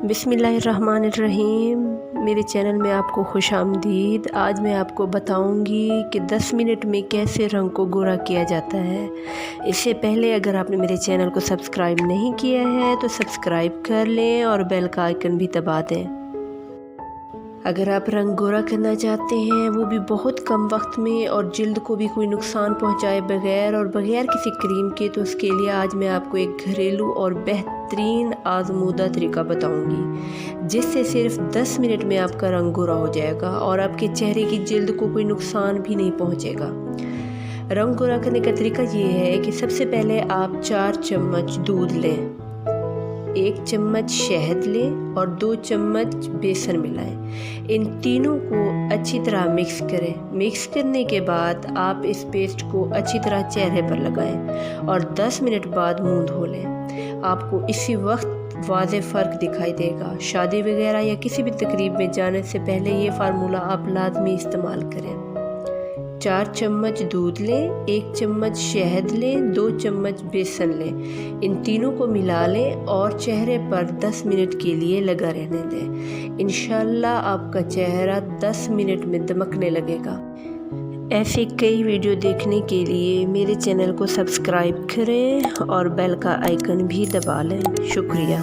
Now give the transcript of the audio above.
बिस्मिल्लाहिर्रहमानिर्रहीम। मेरे चैनल में आपको खुश आमदीद। आज मैं आपको बताऊंगी कि 10 मिनट में कैसे रंग को गोरा किया जाता है। इससे पहले अगर आपने मेरे चैनल को सब्सक्राइब नहीं किया है तो सब्सक्राइब कर लें और बेल का आइकन भी दबा दें। अगर आप रंग गोरा करना चाहते हैं वो भी बहुत कम वक्त में और जिल्द को भी कोई नुकसान पहुंचाए बगैर और बगैर किसी क्रीम के, तो उसके लिए आज मैं आपको एक घरेलू और बेहतरीन आजमूदा तरीका बताऊंगी जिससे सिर्फ 10 मिनट में आपका रंग गोरा हो जाएगा और आपके चेहरे की जिल्द को कोई नुकसान भी नहीं पहुंचेगा। रंग गोरा करने का तरीका ये है कि सबसे पहले आप 4 चम्मच दूध लें, 1 चम्मच शहद लें और 2 चम्मच बेसन मिलाएं। इन तीनों को अच्छी तरह मिक्स करें। मिक्स करने के बाद आप इस पेस्ट को अच्छी तरह चेहरे पर लगाएं और 10 मिनट बाद मुंह धो लें। आपको इसी वक्त वाज़ेह फ़र्क दिखाई देगा। शादी वगैरह या किसी भी तकरीब में जाने से पहले ये फार्मूला आप लाजमी इस्तेमाल करें। 4 चम्मच दूध लें, 1 चम्मच शहद लें, 2 चम्मच बेसन लें। इन तीनों को मिला लें और चेहरे पर 10 मिनट के लिए लगा रहने दें। इंशाल्लाह आपका चेहरा 10 मिनट में दमकने लगेगा। ऐसे कई वीडियो देखने के लिए मेरे चैनल को सब्सक्राइब करें और बेल का आइकन भी दबा लें। शुक्रिया।